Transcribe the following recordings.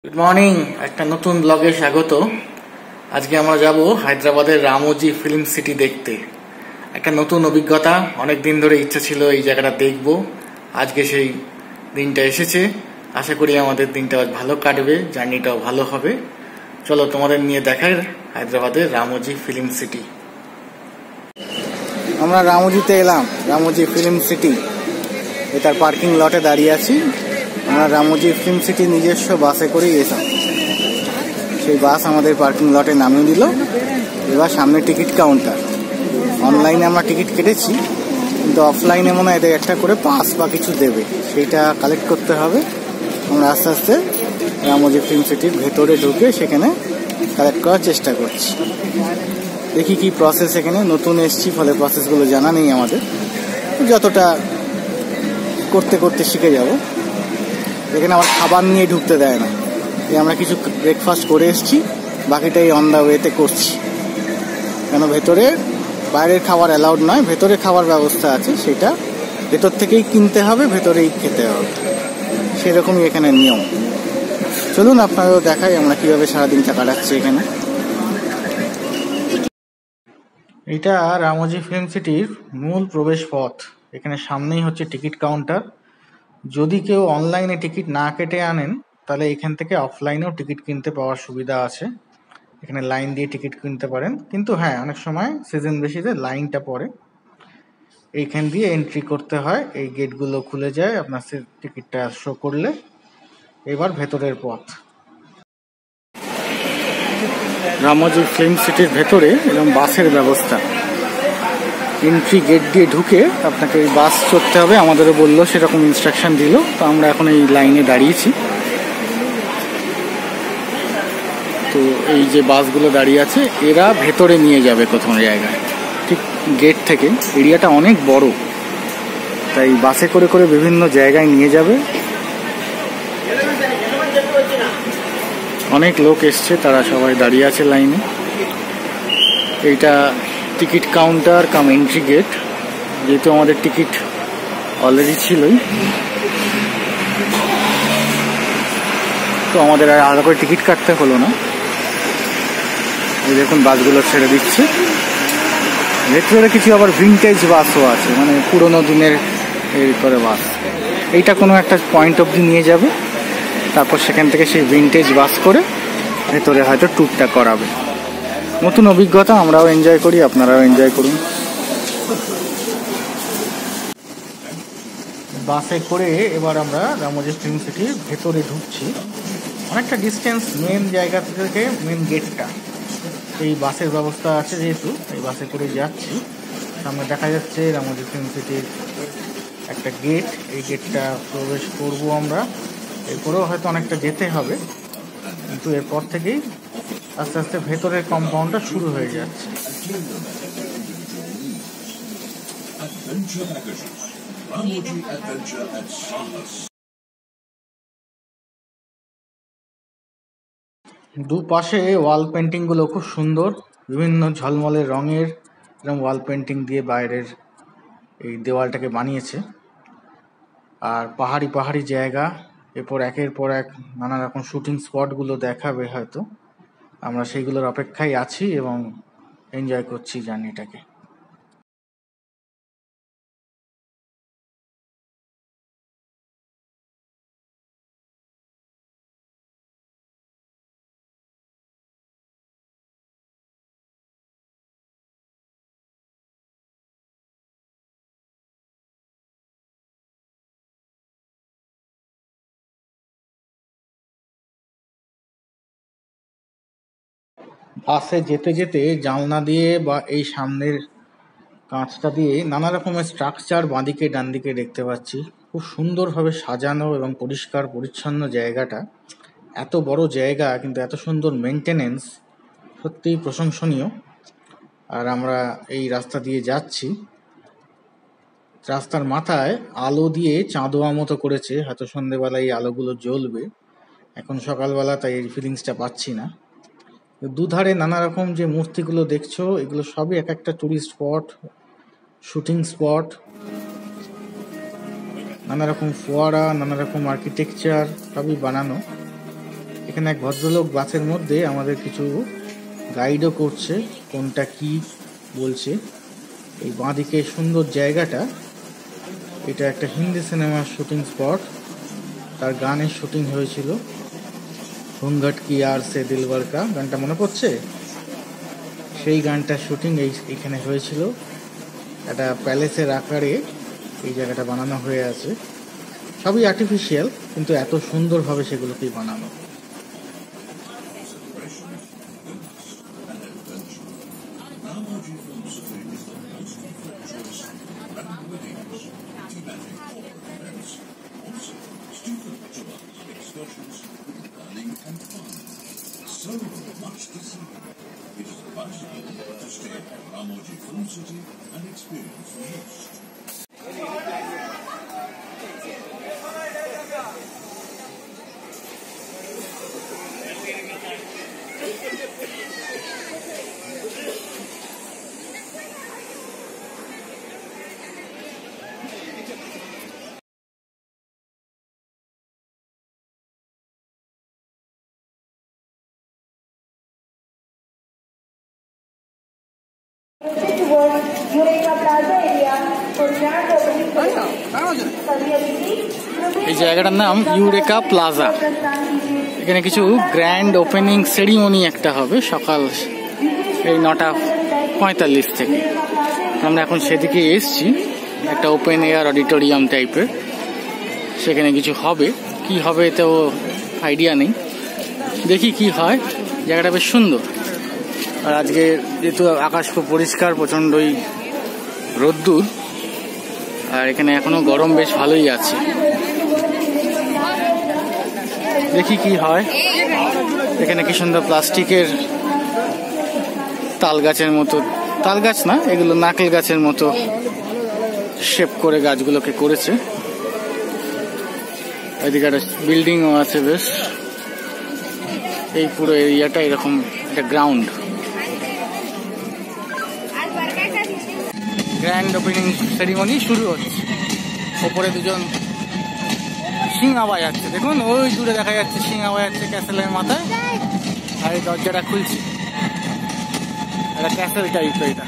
Good morning, একটা নতুন ব্লগে স্বাগত। আজকে আমরা যাব হায়দ্রাবাদের রামোজি ফিল্ম সিটি দেখতে। একটা নতুন অভিজ্ঞতা, অনেক দিন ধরে ইচ্ছা ছিল এই জায়গাটা দেখব। আজকে সেই দিনটা এসেছে। আশা করি আমাদের দিনটা ভালো কাটবে, জার্নিটাও ভালো হবে। চলো তোমাদের নিয়ে দেখাই হায়দ্রাবাদের রামোজি ফিল্ম সিটি। আমরা রামোজিতে এলাম, রামোজি ফিল্ম সিটি। এটার পার্কিং লটে দাঁড়িয়ে আছি। আমরা রামোজি ফিল্ম সিটি নিজস্ব বাসে করেই এলাম। সেই বাস আমাদের পার্কিং লটে নামিয়ে দিল। এবার সামনে টিকিট কাউন্টার। অনলাইনে আমরা টিকিট কেটেছি, কিন্তু অফলাইনে মনে হয় এদের একটা করে পাস বা কিছু দেবে, সেইটা কালেক্ট করতে হবে। আমরা আস্তে আস্তে রামোজি ফিল্ম সিটির ভেতরে ঢুকে সেখানে কালেক্ট করার চেষ্টা করছি। দেখি কি প্রসেস। এখানে নতুন এসছি, ফলে প্রসেসগুলো জানা নেই আমাদের। যতটা করতে করতে শিখে যাব। এখানে আবার খাবার নিয়ে ঢুকতে দেয় না। আমরা কিছু ব্রেকফাস্ট করে এসেছি, বাকিটাই অন দা ওয়েতে করছি। কেন ভেতরে বাইরের খাবার অ্যালাউড নয়, ভেতরে খাবার ব্যবস্থা আছে, সেটা ভেতর থেকেই কিনতে হবে, ভেতরেই খেতে হবে, সেরকমই এখানে নিয়ম। চলুন আপনারাও দেখাই আমরা কিভাবে সারাদিনটা কাটাচ্ছি এখানে। এটা রামোজি ফিল্ম সিটির মূল প্রবেশ পথ। এখানে সামনেই হচ্ছে টিকিট কাউন্টার। যদি কেউ অনলাইনে টিকিট না কেটে আনেন, তাহলে এখান থেকে অফলাইনেও টিকিট কিনতে পাওয়ার সুবিধা আছে। এখানে লাইন দিয়ে টিকিট কিনতে পারেন, কিন্তু হ্যাঁ, অনেক সময় সিজন বেশিতে লাইনটা পড়ে। এইখান দিয়ে এন্ট্রি করতে হয়। এই গেটগুলো খুলে যায় আপনার টিকিটটা শো করলে। এবার ভেতরের পথ। রামোজি ফিল্ম সিটির ভেতরে এরকম বাসের ব্যবস্থা। এন্ট্রি গেট দিয়ে ঢুকে আপনাকে এই বাস চড়তে হবে। আমাদেরও বললো, সেরকম ইনস্ট্রাকশন দিল। তো আমরা এখন এই লাইনে দাঁড়িয়েছি। তো এই যে বাসগুলো দাঁড়িয়ে আছে, এরা ভেতরে নিয়ে যাবে কোথাও জায়গায়, ঠিক গেট থেকে। এরিয়াটা অনেক বড়, তাই বাসে করে করে বিভিন্ন জায়গায় নিয়ে যাবে। অনেক লোক এসছে, তারা সবাই দাঁড়িয়ে আছে লাইনে। এইটা টিকিট কাউন্টার কাম এন্ট্রি গেট। যেহেতু আমাদের টিকিট অলরেডি ছিলই, তো আমাদের আর আলাদা করে টিকিট কাটতে হলো না। এই দেখুন বাসগুলো ছেড়ে দিচ্ছে। ভেতরে কিছু আবার ভিনটেজ বাসও আছে, মানে পুরোনো দিনের এই করে বাস। এইটা কোনো একটা পয়েন্ট অবধি নিয়ে যাবে, তারপর সেখান থেকে সেই ভিনটেজ বাস করে ভেতরে হয়তো ট্যুরটা করাবে। নতুন অভিজ্ঞতা, আমরাও এনজয় করি, আপনারাও এনজয় করুন। বাসে করে এবার আমরা রামোজি ফিল্ম সিটির ভেতরে ঢুকছি। অনেকটা ডিস্টেন্স মেন জায়গা থেকে, মেন গেটটা। এই বাসের ব্যবস্থা আছে যেহেতু, এই বাসে করে যাচ্ছি। সামনে দেখা যাচ্ছে রামোজি ফিল্ম সিটির একটা গেট। এই গেটটা প্রবেশ করব আমরা। এরপরেও হয়তো অনেকটা যেতে হবে, কিন্তু এরপর থেকেই আস্তে আস্তে ভেতরের কম্পাউন্ডটা শুরু হয়ে যাচ্ছে। দুপাশে ওয়াল পেন্টিং গুলো খুব সুন্দর, বিভিন্ন ঝলমলে রঙের এবং ওয়াল পেন্টিং দিয়ে বাইরের এই দেওয়ালটাকে বানিয়েছে। আর পাহাড়ি পাহাড়ি জায়গা, এরপর একের পর এক নানা রকম শুটিং স্পটগুলো দেখাবে হয়তো। আমরা সেইগুলোর অপেক্ষায় আছি এবং এনজয় করছি জার্নিটাকে। বাসে যেতে যেতে জানলা দিয়ে বা এই সামনের কাঁচটা দিয়ে নানা রকমের স্ট্রাকচার বাঁদিকে ডান দিকে দেখতে পাচ্ছি। খুব সুন্দরভাবে সাজানো এবং পরিষ্কার পরিচ্ছন্ন জায়গাটা। এত বড় জায়গা, কিন্তু এত সুন্দর মেনটেনেন্স, সত্যিই প্রশংসনীয়। আর আমরা এই রাস্তা দিয়ে যাচ্ছি। রাস্তার মাথায় আলো দিয়ে চাঁদোয়া মতো করেছে, হয়তো সন্ধেবেলায় এই আলোগুলো জ্বলবে। এখন সকালবেলা, তাই এই ফিলিংসটা পাচ্ছি না। দুধারে নানা রকম যে মূর্তিগুলো দেখছো, এগুলো সবই এক একটা টুরিস্ট স্পট, শুটিং স্পট। নানা রকম ফোয়ারা, নানা রকম আর্কিটেকচার সবই বানানো। এখানে এক ভদ্রলোক বাসের মধ্যে আমাদের কিছু গাইডও করছে, কোনটা কি বলছে। এই বাঁদিকে সুন্দর জায়গাটা, এটা একটা হিন্দি সিনেমার শুটিং স্পট। তার গানের শুটিং হয়েছিল, ঘুঙ্ঘট কি আর সে দিলবার কা গানটা মনে পড়ছে? সেই গানটার শুটিং এইখানে হয়েছিল। একটা প্যালেসের আকারে এই জায়গাটা বানানো হয়ে আছে। সবই আর্টিফিশিয়াল, কিন্তু এত সুন্দরভাবে সেগুলোকেই বানানো। এই জায়গাটার নাম ইউরেকা প্লাজা। এখানে কিছু গ্র্যান্ড ওপেনিং সেরিমনি একটা হবে সকাল এই 9:45 থেকে। আমরা এখন সেদিকে এসছি, একটা ওপেন এয়ার অডিটোরিয়াম টাইপের। সেখানে কিছু হবে, কি হবে তো আইডিয়া নেই, দেখি কি হয়। জায়গাটা বেশ সুন্দর। আর আজকে যেহেতু আকাশ খুব পরিষ্কার, প্রচণ্ডই রোদ্দুর, আর এখানে এখনো গরম বেশ ভালোই আছে। দেখি কি হয়। এখানে কি সুন্দর প্লাস্টিকের তাল গাছের মতো, তাল গাছ না এগুলো, নারকেল গাছের মতো শেপ করে গাছগুলোকে করেছে। এদিকে একটা বিল্ডিংও আছে বেশ। এই পুরো এরিয়াটা এরকম একটা গ্রাউন্ড। গ্র্যান্ড ওপেনিং সেরিমনি শুরু হচ্ছে। ওপরে দুজন সিংহা বাজাচ্ছে, দেখুন ওই দূরে দেখা যাচ্ছে সিংহা বাজাচ্ছে ক্যাসেলের মাথায়। আর এই দরজাটা খুলছে, একটা ক্যাসেল টাইপ এটা।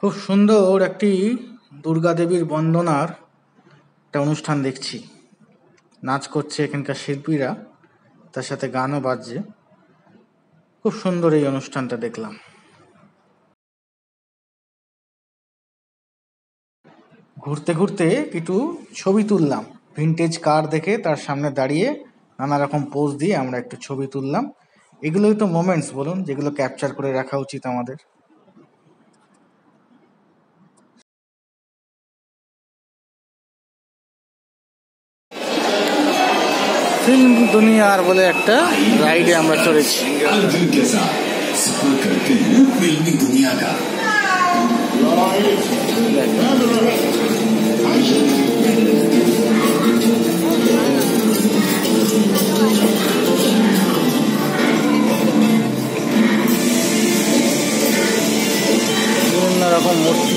খুব সুন্দর একটি দুর্গা দেবীর বন্দনার একটা অনুষ্ঠান দেখছি। নাচ করছে এখানকার শিল্পীরা, তার সাথে গানও বাজছে। খুব সুন্দর এই অনুষ্ঠানটা দেখলাম। ঘুরতে ঘুরতে একটু ছবি তুললাম। ভিনটেজ কার দেখে তার সামনে দাঁড়িয়ে নানা রকম পোজ দিয়ে আমরা একটু ছবি তুললাম। এগুলোই তো মোমেন্টস বলুন, যেগুলো ক্যাপচার করে রাখা উচিত আমাদের। ফিল্ম দুনিয়ার বলে একটা রাইডে আমরা চলেছি। বিভিন্ন রকম মূর্তি,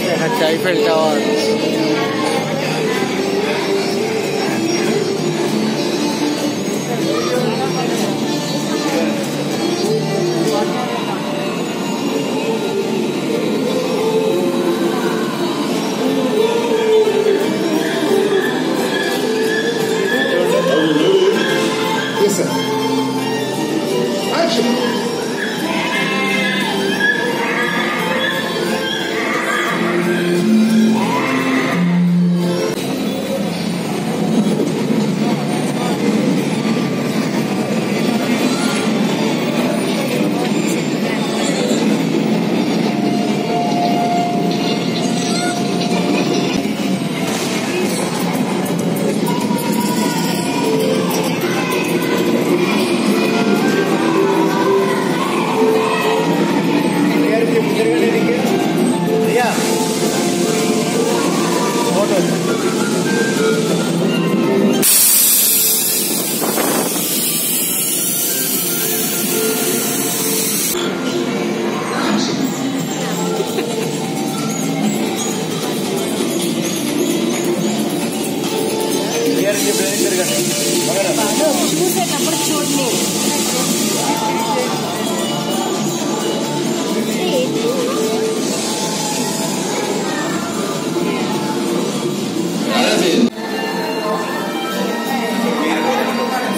দেখাচ্ছে Eiffel tower. Yes, sir. Action.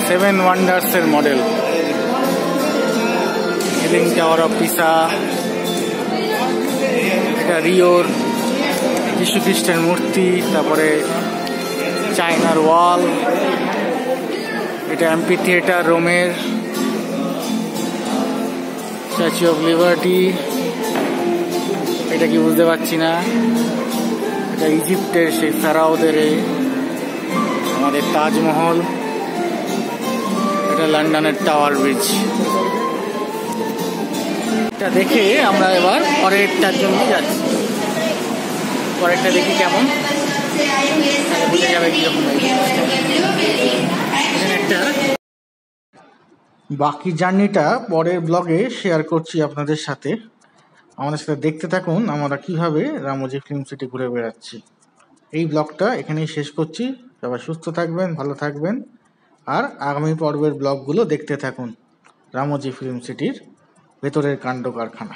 7 ওয়ান্ডার্সের model, leaning tower of Pisa, এটা রিওর যীশু খ্রিস্টের মূর্তি, তারপরে চায়নার ওয়াল, এটা এমপি থিয়েটার রোমের, স্ট্যাচু অফ লিবার্টি, এটা কি বুঝতে পারছি না, এটা ইজিপ্টের সেই ফেরাওদের, আমাদের তাজমহল, এটা লন্ডনের টাওয়ার ব্রিজ। এটা দেখে আমরা এবার পরেরটার জন্য যাচ্ছি, পরেরটা দেখি কেমন, বুঝে যাবে কিরকম। একটা বাকি জার্নিটা পরের ব্লগে শেয়ার করছি আপনাদের সাথে, আমাদের সাথে দেখতে থাকুন আমরা কিভাবে রামোজি ফিল্ম সিটি ঘুরে বেড়াচ্ছি। এই ব্লগটা এখানেই শেষ করছি, সবাই সুস্থ থাকবেন, ভালো থাকবেন, আর আগামী পর্বের ব্লগগুলো দেখতে থাকুন রামোজি ফিল্ম সিটির ভেতরের কাণ্ড কারখানা।